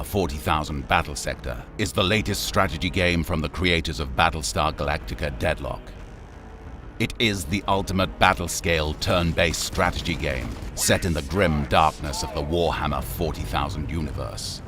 40,000 Battlesector is the latest strategy game from the creators of Battlestar Galactica Deadlock. It is the ultimate battle-scale turn-based strategy game set in the grim darkness of the Warhammer 40,000 universe.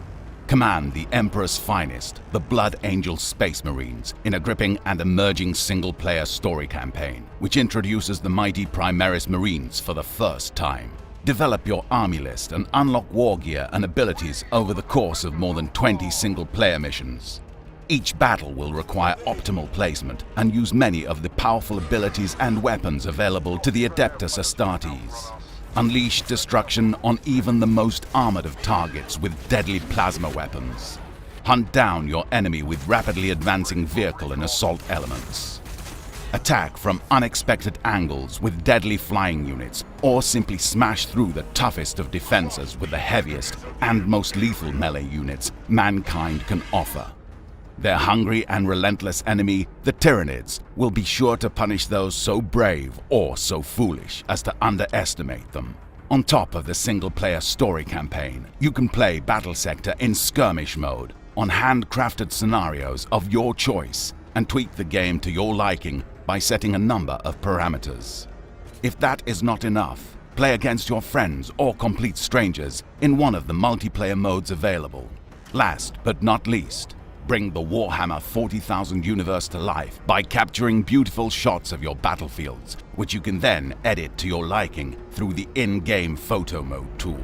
Command the Emperor's finest, the Blood Angel Space Marines, in a gripping and emerging single-player story campaign, which introduces the mighty Primaris Marines for the first time. Develop your army list and unlock war gear and abilities over the course of more than 20 single-player missions. Each battle will require optimal placement and use many of the powerful abilities and weapons available to the Adeptus Astartes. Unleash destruction on even the most armored of targets with deadly plasma weapons. Hunt down your enemy with rapidly advancing vehicle and assault elements. Attack from unexpected angles with deadly flying units, or simply smash through the toughest of defenses with the heaviest and most lethal melee units mankind can offer. Their hungry and relentless enemy, the Tyranids, will be sure to punish those so brave or so foolish as to underestimate them. On top of the single-player story campaign, you can play Battlesector in skirmish mode, on handcrafted scenarios of your choice, and tweak the game to your liking by setting a number of parameters. If that is not enough, play against your friends or complete strangers in one of the multiplayer modes available. Last but not least, bring the Warhammer 40,000 universe to life by capturing beautiful shots of your battlefields, which you can then edit to your liking through the in-game photo mode tool.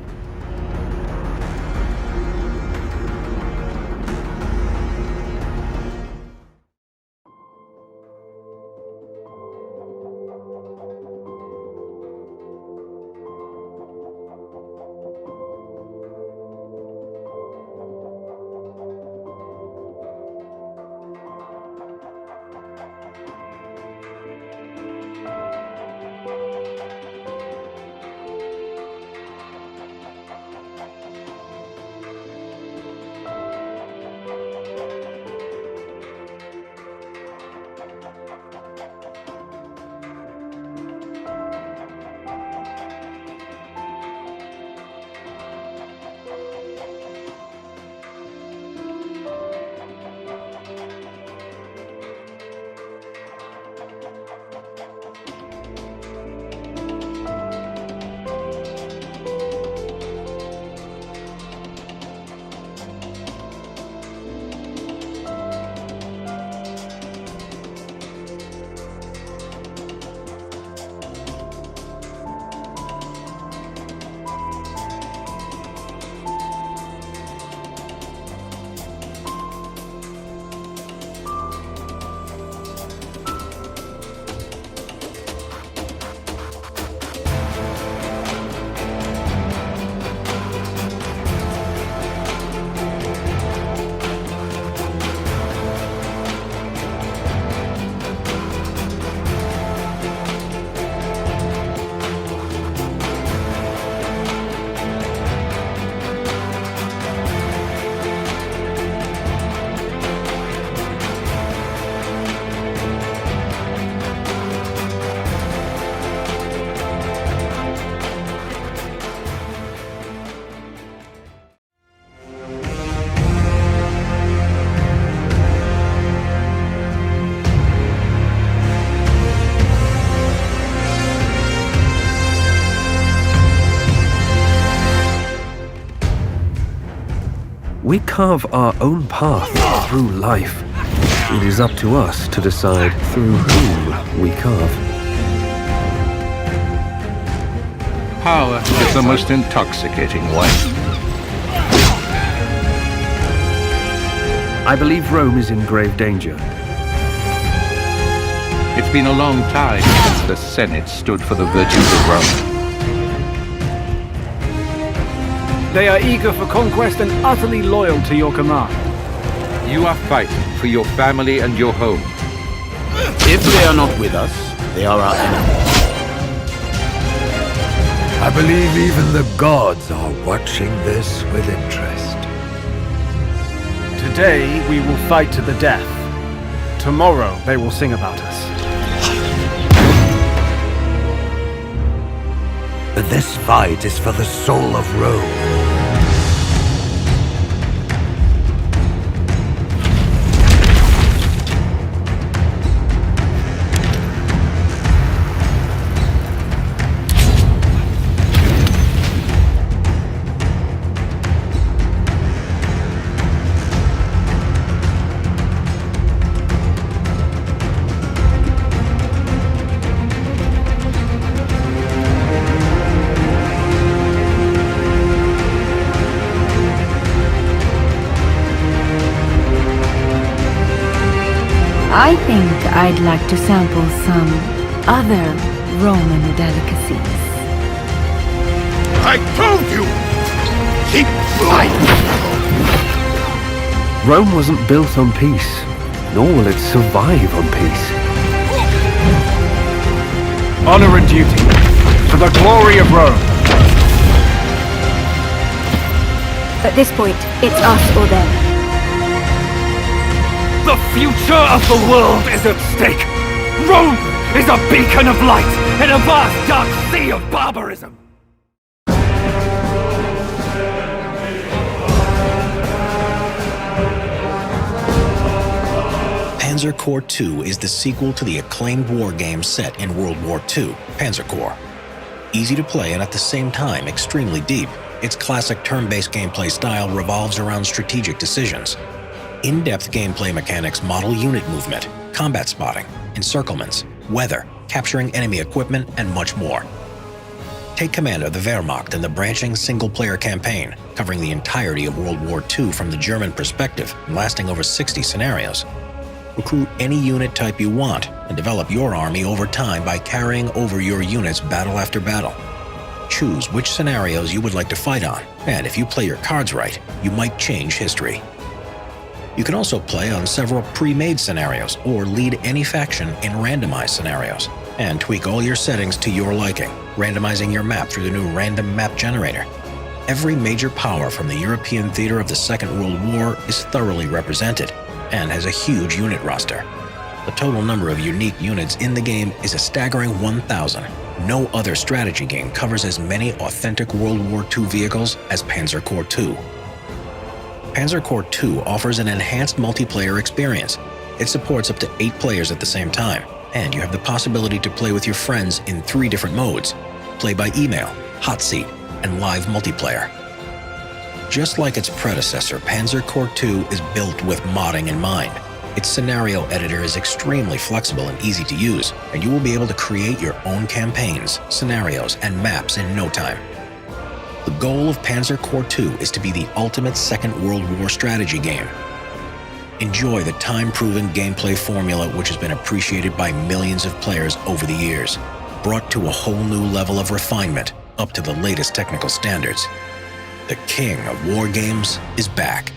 We carve our own path through life. It is up to us to decide through whom we carve. Power is the most intoxicating wine. I believe Rome is in grave danger. It's been a long time since the Senate stood for the virtues of Rome. They are eager for conquest and utterly loyal to your command. You are fighting for your family and your home. If they are not with us, they are our enemies. I believe even the gods are watching this with interest. Today we will fight to the death. Tomorrow they will sing about us. But this fight is for the soul of Rome. I'd like to sample some other Roman delicacies. I told you! Keep fighting! Rome wasn't built on peace, nor will it survive on peace. Honor and duty, for the glory of Rome. At this point, it's us or them. The future of the world is at stake. Rome is a beacon of light in a vast dark sea of barbarism. Panzer Corps II is the sequel to the acclaimed war game set in World War II, Panzer Corps. Easy to play and at the same time extremely deep, its classic turn-based gameplay style revolves around strategic decisions. In-depth gameplay mechanics model unit movement, combat spotting, encirclements, weather, capturing enemy equipment, and much more. Take command of the Wehrmacht in the branching single-player campaign, covering the entirety of World War II from the German perspective and lasting over 60 scenarios. Recruit any unit type you want and develop your army over time by carrying over your units battle after battle. Choose which scenarios you would like to fight on, and if you play your cards right, you might change history. You can also play on several pre-made scenarios or lead any faction in randomized scenarios, and tweak all your settings to your liking, randomizing your map through the new random map generator. Every major power from the European theater of the Second World War is thoroughly represented, and has a huge unit roster. The total number of unique units in the game is a staggering 1,000. No other strategy game covers as many authentic World War II vehicles as Panzer Corps II. Panzer Corps II offers an enhanced multiplayer experience. It supports up to 8 players at the same time, and you have the possibility to play with your friends in 3 different modes: play by email, hot seat, and live multiplayer. Just like its predecessor, Panzer Corps II is built with modding in mind. Its scenario editor is extremely flexible and easy to use, and you will be able to create your own campaigns, scenarios, and maps in no time. The goal of Panzer Corps II is to be the ultimate Second World War strategy game. Enjoy the time-proven gameplay formula which has been appreciated by millions of players over the years, brought to a whole new level of refinement, up to the latest technical standards. The king of war games is back.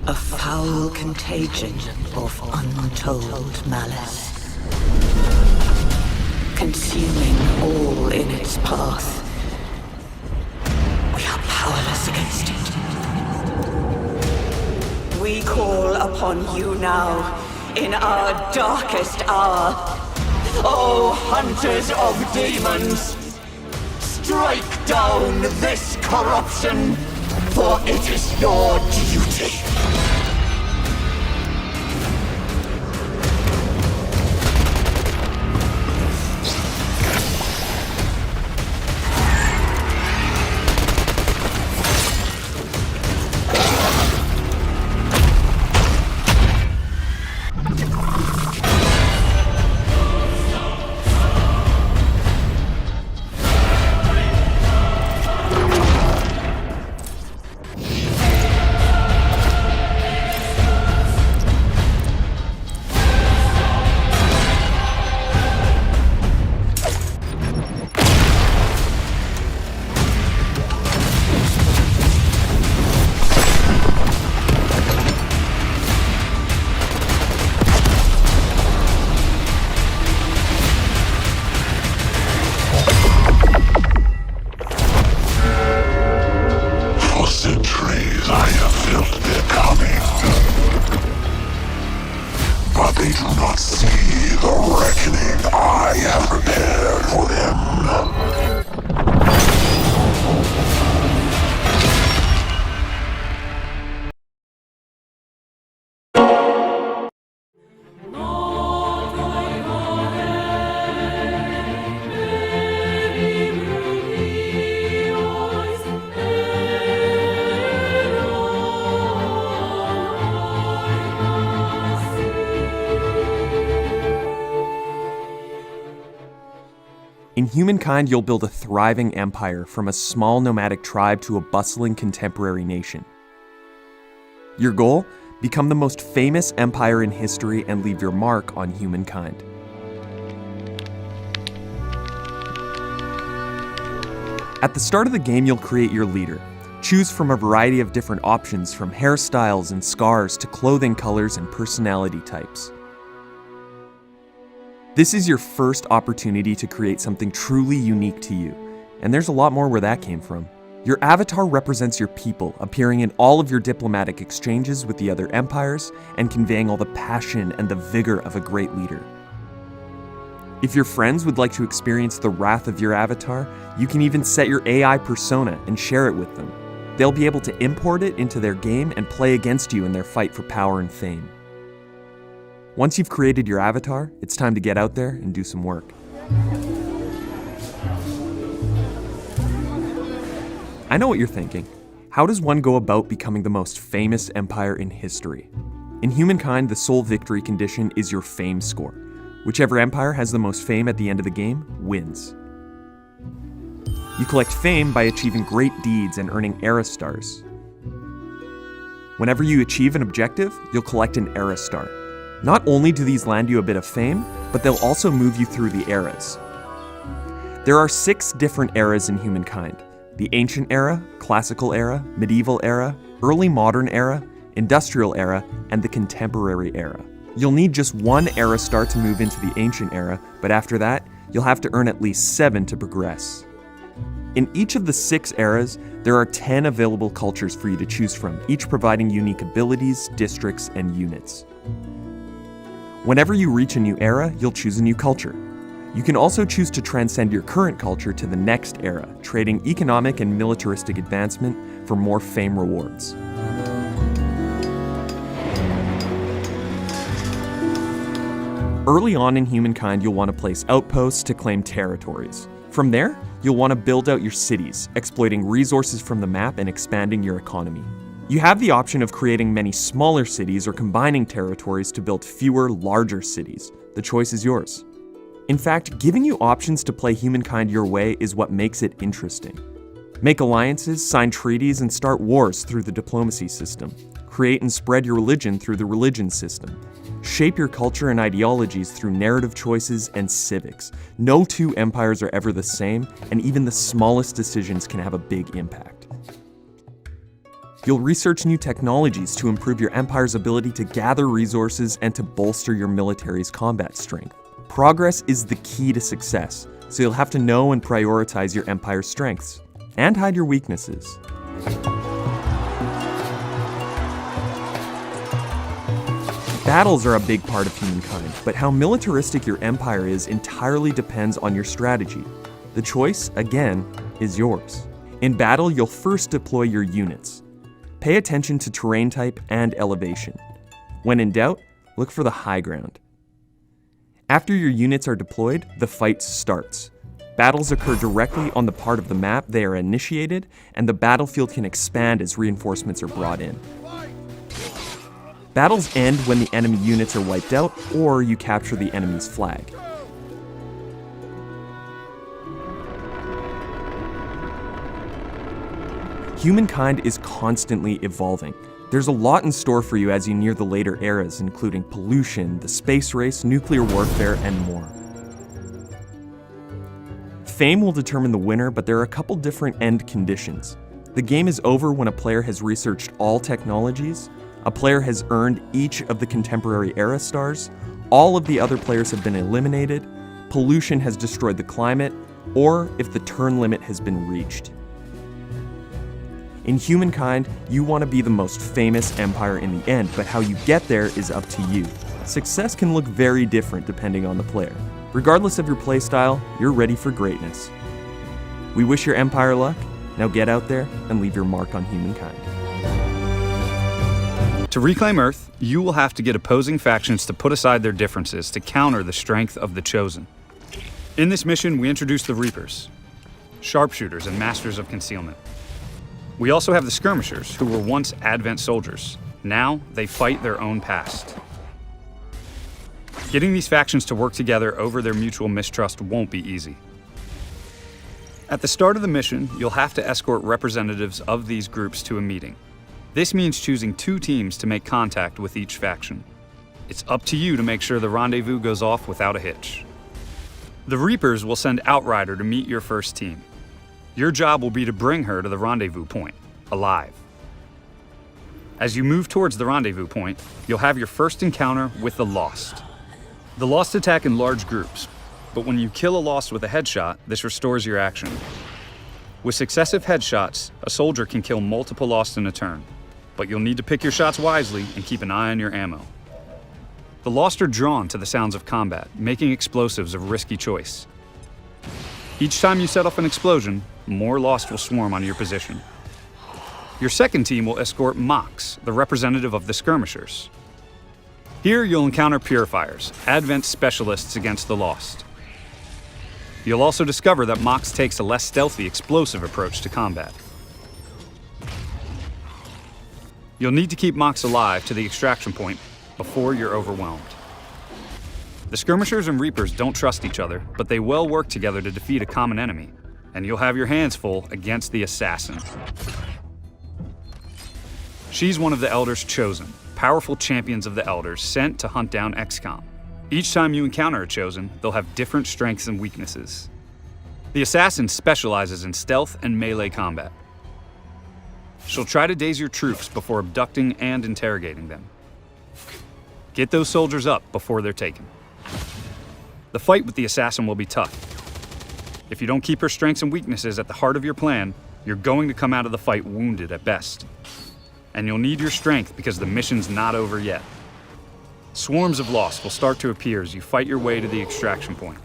A foul contagion of untold malice, consuming all in its path. We are powerless against it. We call upon you now, in our darkest hour. O hunters of demons, strike down this corruption, for it is your duty. In Humankind, you'll build a thriving empire from a small nomadic tribe to a bustling contemporary nation. Your goal? Become the most famous empire in history and leave your mark on humankind. At the start of the game, you'll create your leader. Choose from a variety of different options, from hairstyles and scars to clothing colors and personality types. This is your first opportunity to create something truly unique to you, and there's a lot more where that came from. Your avatar represents your people, appearing in all of your diplomatic exchanges with the other empires and conveying all the passion and the vigor of a great leader. If your friends would like to experience the wrath of your avatar, you can even set your AI persona and share it with them. They'll be able to import it into their game and play against you in their fight for power and fame. Once you've created your avatar, it's time to get out there and do some work. I know what you're thinking. How does one go about becoming the most famous empire in history? In Humankind, the sole victory condition is your fame score. Whichever empire has the most fame at the end of the game wins. You collect fame by achieving great deeds and earning era stars. Whenever you achieve an objective, you'll collect an era star. Not only do these land you a bit of fame, but they'll also move you through the eras. There are 6 different eras in Humankind: the Ancient Era, Classical Era, Medieval Era, Early Modern Era, Industrial Era, and the Contemporary Era. You'll need just 1 era star to move into the Ancient Era, but after that, you'll have to earn at least 7 to progress. In each of the 6 eras, there are 10 available cultures for you to choose from, each providing unique abilities, districts, and units. Whenever you reach a new era, you'll choose a new culture. You can also choose to transcend your current culture to the next era, trading economic and militaristic advancement for more fame rewards. Early on in Humankind, you'll want to place outposts to claim territories. From there, you'll want to build out your cities, exploiting resources from the map and expanding your economy. You have the option of creating many smaller cities or combining territories to build fewer, larger cities. The choice is yours. In fact, giving you options to play Humankind your way is what makes it interesting. Make alliances, sign treaties, and start wars through the diplomacy system. Create and spread your religion through the religion system. Shape your culture and ideologies through narrative choices and civics. No 2 empires are ever the same, and even the smallest decisions can have a big impact. You'll research new technologies to improve your empire's ability to gather resources and to bolster your military's combat strength. Progress is the key to success, so you'll have to know and prioritize your empire's strengths, and hide your weaknesses. Battles are a big part of Humankind, but how militaristic your empire is entirely depends on your strategy. The choice, again, is yours. In battle, you'll first deploy your units. Pay attention to terrain type and elevation. When in doubt, look for the high ground. After your units are deployed, the fight starts. Battles occur directly on the part of the map they are initiated, and the battlefield can expand as reinforcements are brought in. Battles end when the enemy units are wiped out, or you capture the enemy's flag. Humankind is constantly evolving. There's a lot in store for you as you near the later eras, including pollution, the space race, nuclear warfare, and more. Fame will determine the winner, but there are a couple different end conditions. The game is over when a player has researched all technologies, a player has earned each of the contemporary era stars, all of the other players have been eliminated, pollution has destroyed the climate, or if the turn limit has been reached. In Humankind, you want to be the most famous empire in the end, but how you get there is up to you. Success can look very different depending on the player. Regardless of your playstyle, you're ready for greatness. We wish your empire luck. Now get out there and leave your mark on Humankind. To reclaim Earth, you will have to get opposing factions to put aside their differences to counter the strength of the Chosen. In this mission, we introduce the Reapers, sharpshooters and masters of concealment. We also have the Skirmishers, who were once Advent soldiers. Now, they fight their own past. Getting these factions to work together over their mutual mistrust won't be easy. At the start of the mission, you'll have to escort representatives of these groups to a meeting. This means choosing 2 teams to make contact with each faction. It's up to you to make sure the rendezvous goes off without a hitch. The Reapers will send Outrider to meet your first team. Your job will be to bring her to the rendezvous point, alive. As you move towards the rendezvous point, you'll have your first encounter with the Lost. The Lost attack in large groups, but when you kill a Lost with a headshot, this restores your action. With successive headshots, a soldier can kill multiple Lost in a turn, but you'll need to pick your shots wisely and keep an eye on your ammo. The Lost are drawn to the sounds of combat, making explosives a risky choice. Each time you set off an explosion, more Lost will swarm on your position. Your second team will escort Mox, the representative of the skirmishers. Here you'll encounter Purifiers, Advent specialists against the Lost. You'll also discover that Mox takes a less stealthy, explosive approach to combat. You'll need to keep Mox alive to the extraction point before you're overwhelmed. The Skirmishers and Reapers don't trust each other, but they will work together to defeat a common enemy, and you'll have your hands full against the Assassin. She's one of the Elders chosen, powerful champions of the Elders sent to hunt down XCom. Each time you encounter a Chosen, they'll have different strengths and weaknesses. The Assassin specializes in stealth and melee combat. She'll try to daze your troops before abducting and interrogating them. Get those soldiers up before they're taken. The fight with the Assassin will be tough. If you don't keep her strengths and weaknesses at the heart of your plan, you're going to come out of the fight wounded at best. And you'll need your strength because the mission's not over yet. Swarms of Lost will start to appear as you fight your way to the extraction point.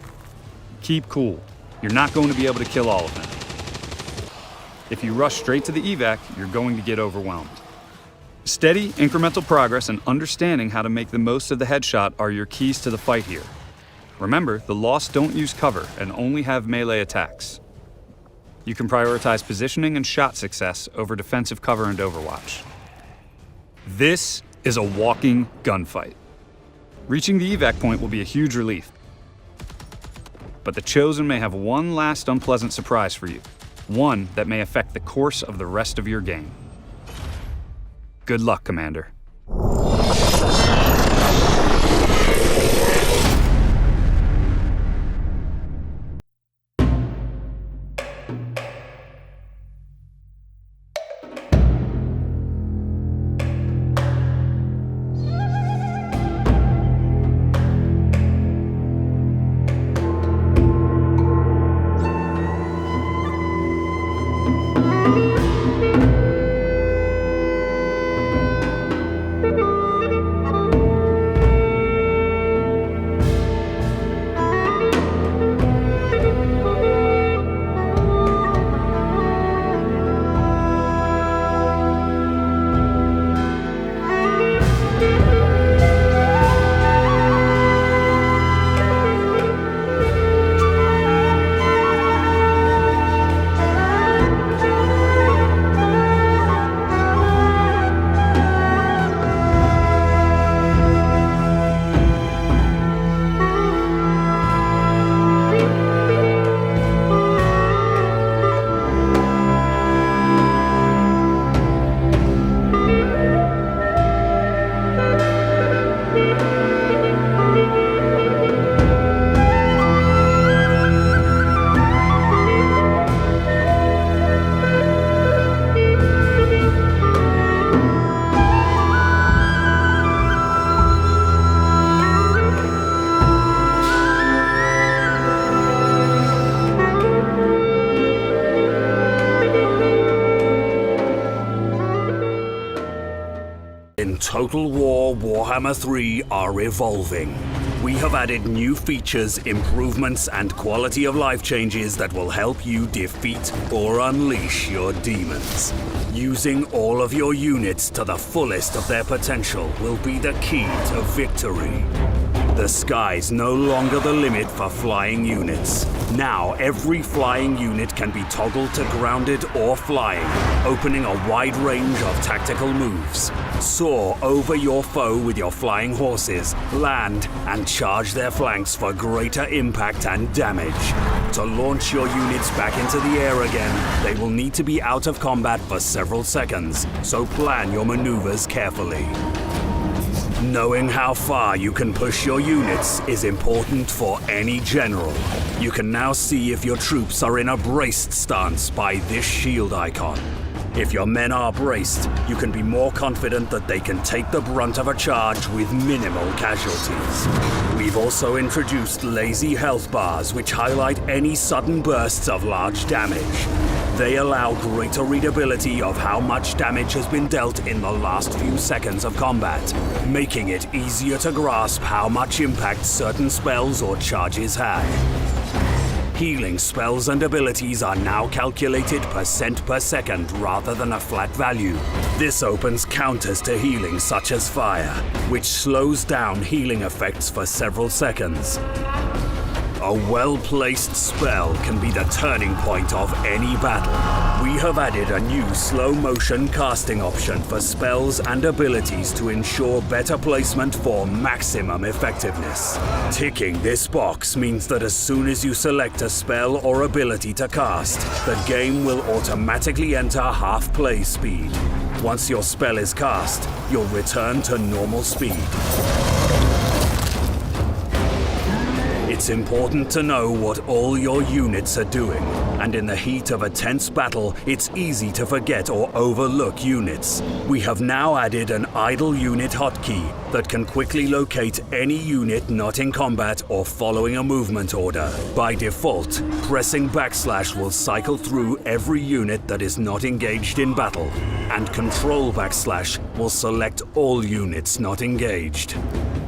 Keep cool. You're not going to be able to kill all of them. If you rush straight to the evac, you're going to get overwhelmed. Steady, incremental progress and understanding how to make the most of the headshot are your keys to the fight here. Remember, the Lost don't use cover and only have melee attacks. You can prioritize positioning and shot success over defensive cover and overwatch. This is a walking gunfight. Reaching the evac point will be a huge relief. But the Chosen may have one last unpleasant surprise for you. One that may affect the course of the rest of your game. Good luck, Commander. Total War Warhammer 3 are evolving. We have added new features, improvements, and quality of life changes that will help you defeat or unleash your demons. Using all of your units to the fullest of their potential will be the key to victory. The sky's no longer the limit for flying units. Now every flying unit can be toggled to grounded or flying, opening a wide range of tactical moves. Soar over your foe with your flying horses, land, and charge their flanks for greater impact and damage. To launch your units back into the air again, they will need to be out of combat for several seconds, so plan your maneuvers carefully. Knowing how far you can push your units is important for any general. You can now see if your troops are in a braced stance by this shield icon. If your men are braced, you can be more confident that they can take the brunt of a charge with minimal casualties. We've also introduced lazy health bars which highlight any sudden bursts of large damage. They allow greater readability of how much damage has been dealt in the last few seconds of combat, making it easier to grasp how much impact certain spells or charges have. Healing spells and abilities are now calculated percent per second rather than a flat value. This opens counters to healing such as fire, which slows down healing effects for several seconds. A well-placed spell can be the turning point of any battle. We have added a new slow-motion casting option for spells and abilities to ensure better placement for maximum effectiveness. Ticking this box means that as soon as you select a spell or ability to cast, the game will automatically enter half play speed. Once your spell is cast, you'll return to normal speed. It's important to know what all your units are doing, and in the heat of a tense battle, it's easy to forget or overlook units. We have now added an idle unit hotkey that can quickly locate any unit not in combat or following a movement order. By default, pressing backslash will cycle through every unit that is not engaged in battle, and control backslash will select all units not engaged.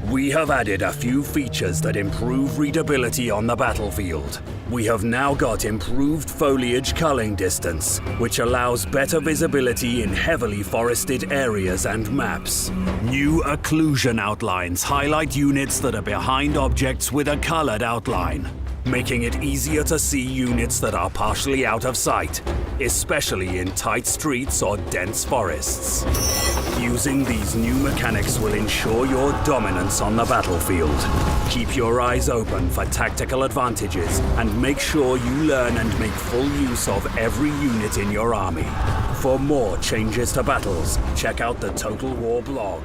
We have added a few features that improve readability on the battlefield. We have now got improved foliage culling distance, which allows better visibility in heavily forested areas and maps. New occlusion outlines highlight units that are behind objects with a colored outline, making it easier to see units that are partially out of sight, especially in tight streets or dense forests. Using these new mechanics will ensure your dominance on the battlefield. Keep your eyes open for tactical advantages and make sure you learn and make full use of every unit in your army. For more changes to battles, check out the Total War blog.